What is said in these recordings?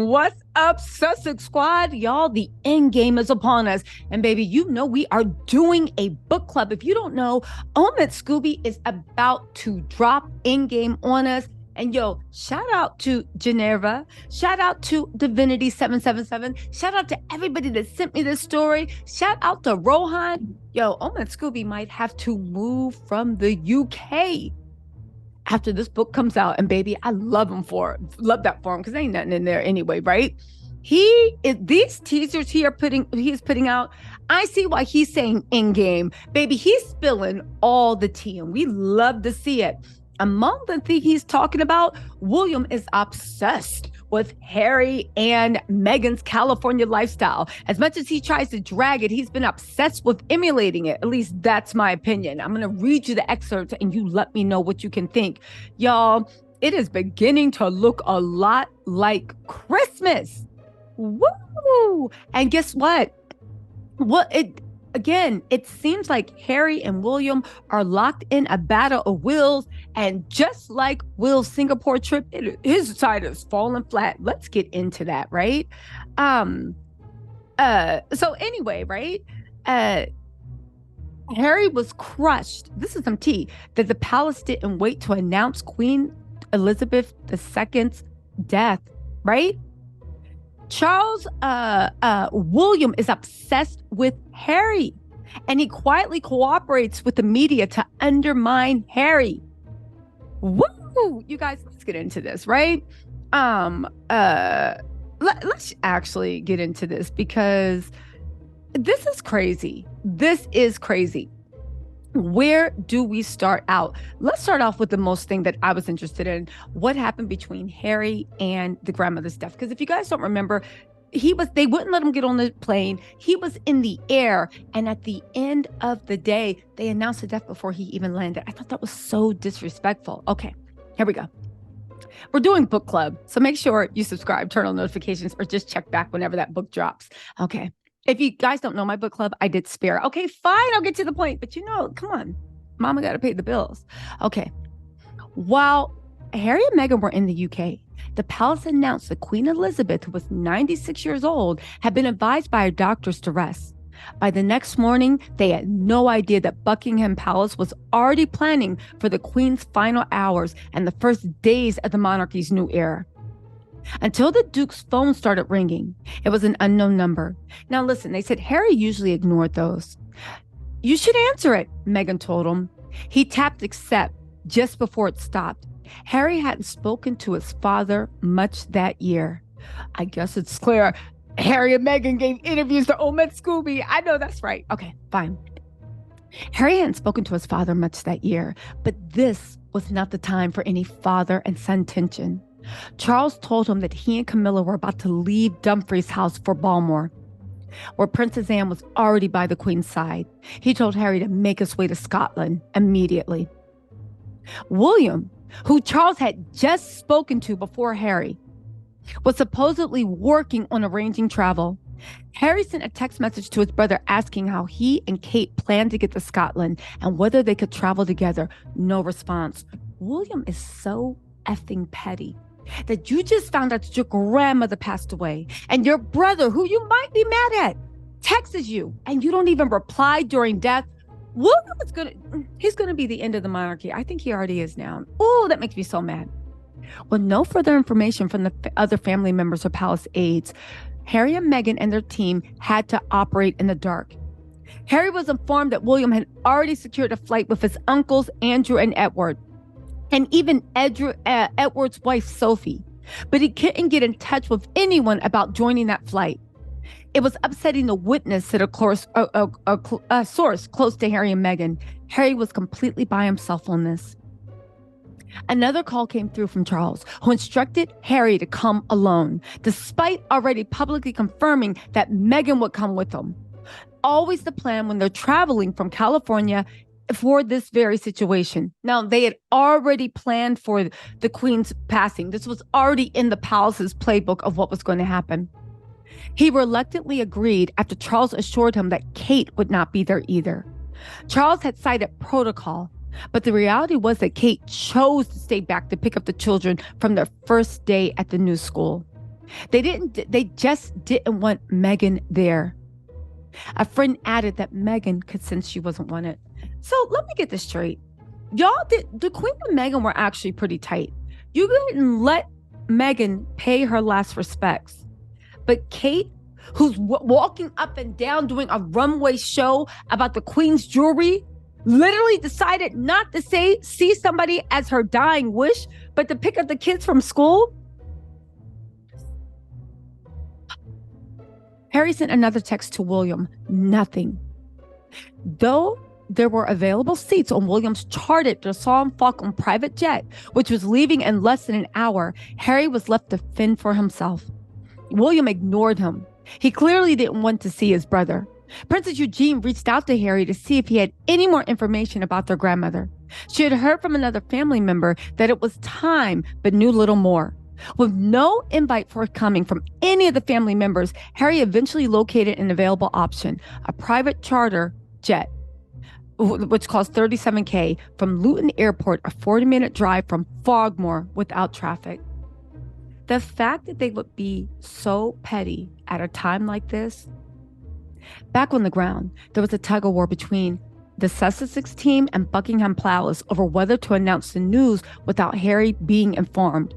What's up, Sussex Squad? Y'all, the end game is upon us. And baby, you know we are doing a book club. If you don't know, Scooby is about to drop end game on us. And yo, shout out to Geneva. Shout out to Divinity 777. Shout out to everybody that sent me this story. Shout out to Rohan. Yo, Scooby might have to move from the UK after this book comes out. And baby, I love him for it. Love that for him because ain't nothing in there anyway, right? These teasers he's putting out, I see why he's saying in game. Baby, he's spilling all the tea and we love to see it. Among the things he's talking about, William is obsessed with Harry and Meghan's California lifestyle. As much as he tries to drag it, he's been obsessed with emulating it. At least that's my opinion. I'm going to read you the excerpt and you let me know what you can think. Y'all, it is beginning to look a lot like Christmas. Woo! And guess what? It seems like Harry and William are locked in a battle of wills. And just like Will's Singapore trip, his side is falling flat. Let's get into that, right? So anyway, right? Harry was crushed. This is some tea that the palace didn't wait to announce Queen Elizabeth II's death, right? Charles William is obsessed with Harry, and he quietly cooperates with the media to undermine Harry. Woo! You guys, let's get into this, right? Let's actually get into this because this is crazy. This is crazy. Where do we start out? Let's start off with the most thing that I was interested in. What happened between Harry and the grandmother's death? Because if you guys don't remember, they wouldn't let him get on the plane. He was in the air. And at the end of the day, they announced the death before he even landed. I thought that was so disrespectful. Okay, here we go. We're doing book club. So make sure you subscribe, turn on notifications, or just check back whenever that book drops. Okay. If you guys don't know my book club, I did spare. Okay, fine, I'll get to the point. But come on, mama got to pay the bills. Okay. While Harry and Meghan were in the UK, the palace announced that Queen Elizabeth, who was 96 years old, had been advised by her doctors to rest. By the next morning, they had no idea that Buckingham Palace was already planning for the Queen's final hours and the first days of the monarchy's new era. Until the Duke's phone started ringing. It was an unknown number. Now listen, they said Harry usually ignored those. You should answer it, Meghan told him. He tapped accept just before it stopped. Harry hadn't spoken to his father much that year. I guess it's clear Harry and Meghan gave interviews to Scooby. I know that's right. Okay, fine. Harry hadn't spoken to his father much that year, but this was not the time for any father and son tension. Charles told him that he and Camilla were about to leave Dumfries' house for Balmoor, where Princess Anne was already by the Queen's side. He told Harry to make his way to Scotland immediately. William, who Charles had just spoken to before Harry, was supposedly working on arranging travel. Harry sent a text message to his brother asking how he and Kate planned to get to Scotland and whether they could travel together. No response. William is so effing petty that you just found out that your grandmother passed away and your brother, who you might be mad at, texts you and you don't even reply during death. William he's gonna be the end of the monarchy. I think he already is now. Oh, that makes me so mad. With no further information from the other family members or palace aides, Harry and Meghan and their team had to operate in the dark. Harry was informed that William had already secured a flight with his uncles, Andrew and Edward, and even Edward's wife, Sophie. But he couldn't get in touch with anyone about joining that flight. It was upsetting the witness, said a source close to Harry and Meghan. Harry was completely by himself on this. Another call came through from Charles, who instructed Harry to come alone, despite already publicly confirming that Meghan would come with him. Always the plan when they're traveling from California for this very situation. Now, they had already planned for the Queen's passing. This was already in the palace's playbook of what was going to happen. He reluctantly agreed after Charles assured him that Kate would not be there either. Charles had cited protocol, but the reality was that Kate chose to stay back to pick up the children from their first day at the new school. They just didn't want Meghan there. A friend added that Meghan could sense she wasn't wanted. So let me get this straight. Y'all, the Queen and Meghan were actually pretty tight. You didn't let Meghan pay her last respects. But Kate, who's walking up and down doing a runway show about the Queen's jewelry, literally decided not to see somebody as her dying wish, but to pick up the kids from school. Harry sent another text to William. Nothing. Though there were available seats on William's chartered Dassault Falcon private jet, which was leaving in less than an hour, Harry was left to fend for himself. William ignored him. He clearly didn't want to see his brother. Princess Eugenie reached out to Harry to see if he had any more information about their grandmother. She had heard from another family member that it was time, but knew little more. With no invite forthcoming from any of the family members, Harry eventually located an available option, a private charter jet, which cost $37,000 from Luton Airport, a 40-minute drive from Frogmore without traffic. The fact that they would be so petty at a time like this. Back on the ground, there was a tug of war between the Sussex team and Buckingham Palace over whether to announce the news without Harry being informed.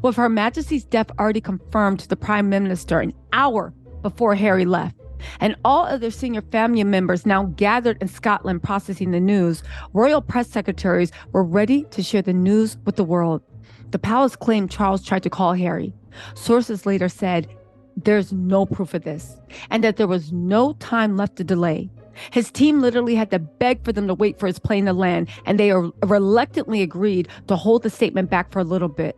With Her Majesty's death already confirmed to the Prime Minister an hour before Harry left, and all other senior family members now gathered in Scotland processing the news, royal press secretaries were ready to share the news with the world. The palace claimed Charles tried to call Harry. Sources later said there's no proof of this, and that there was no time left to delay. His team literally had to beg for them to wait for his plane to land, and they reluctantly agreed to hold the statement back for a little bit.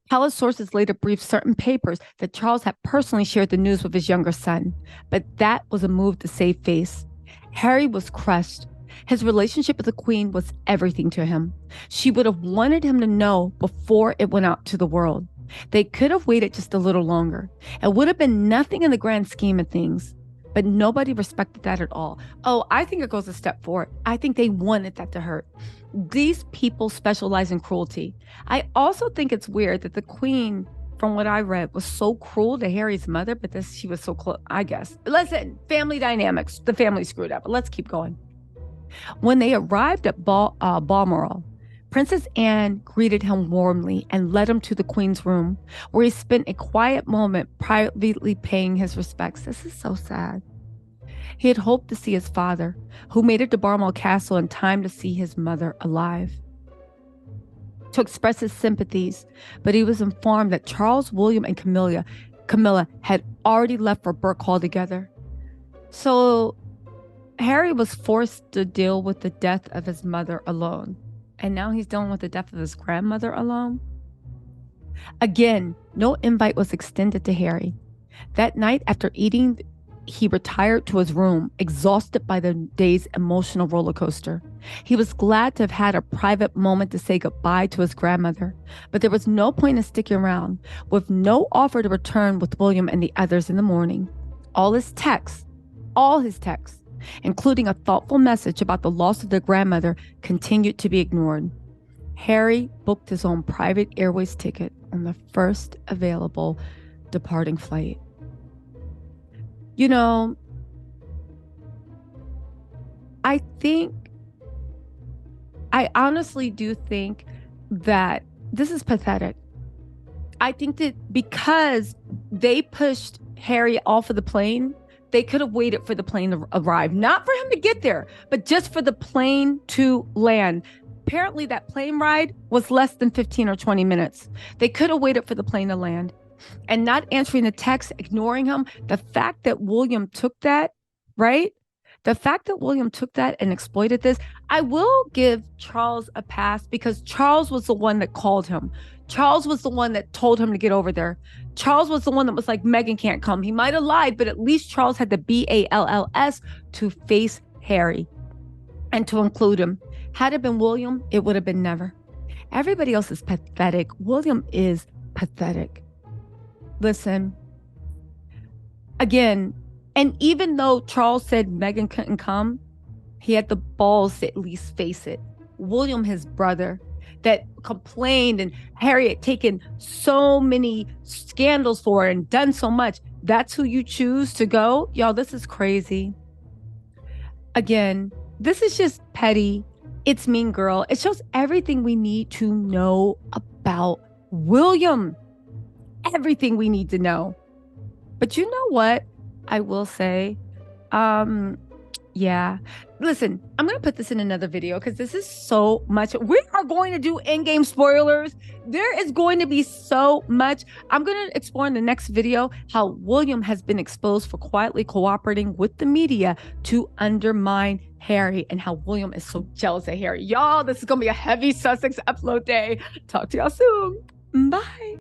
Palace sources later briefed certain papers that Charles had personally shared the news with his younger son, but that was a move to save face. Harry was crushed. His relationship with the Queen was everything to him. She would have wanted him to know before it went out to the world. They could have waited just a little longer. It would have been nothing in the grand scheme of things, but nobody respected that at all. Oh, I think it goes a step forward. I think they wanted that to hurt. These people specialize in cruelty. I also think it's weird that the Queen, from what I read, was so cruel to Harry's mother, but she was so close, I guess. Listen, family dynamics. The family screwed up, but let's keep going. When they arrived at Balmoral, Princess Anne greeted him warmly and led him to the Queen's room, where he spent a quiet moment privately paying his respects. This is so sad. He had hoped to see his father, who made it to Balmoral Castle in time to see his mother alive, to express his sympathies, but he was informed that Charles, William, and Camilla had already left for Birk Hall together. So Harry was forced to deal with the death of his mother alone. And now he's dealing with the death of his grandmother alone. Again, no invite was extended to Harry. That night, after eating, he retired to his room, exhausted by the day's emotional roller coaster. He was glad to have had a private moment to say goodbye to his grandmother, but there was no point in sticking around, with no offer to return with William and the others in the morning. All his texts, including a thoughtful message about the loss of their grandmother, continued to be ignored. Harry booked his own private airways ticket on the first available departing flight. You know, I honestly do think that this is pathetic. I think that because they pushed Harry off of the plane, they could have waited for the plane to arrive, not for him to get there, but just for the plane to land. Apparently that plane ride was less than 15 or 20 minutes. They could have waited for the plane to land. And not answering the text, ignoring him, the fact that William took that, right? The fact that William took that and exploited this, I will give Charles a pass because Charles was the one that called him. Charles was the one that told him to get over there. Charles was the one that was like, Meghan can't come. He might have lied, but at least Charles had the BALLS to face Harry and to include him. Had it been William, it would have been never. Everybody else is pathetic. William is pathetic. Listen, again, and even though Charles said Meghan couldn't come, he had the balls to at least face it. William, his brother, that complained and Harry had taken so many scandals for her and done so much. That's who you choose to go? Y'all, this is crazy. Again, this is just petty. It's Mean Girl. It shows everything we need to know about William. Everything we need to know. But you know what? I will say, yeah. Listen, I'm going to put this in another video because this is so much. We are going to do in-game spoilers. There is going to be so much. I'm going to explore in the next video how William has been exposed for quietly cooperating with the media to undermine Harry and how William is so jealous of Harry. Y'all, this is going to be a heavy Sussex upload day. Talk to y'all soon. Bye.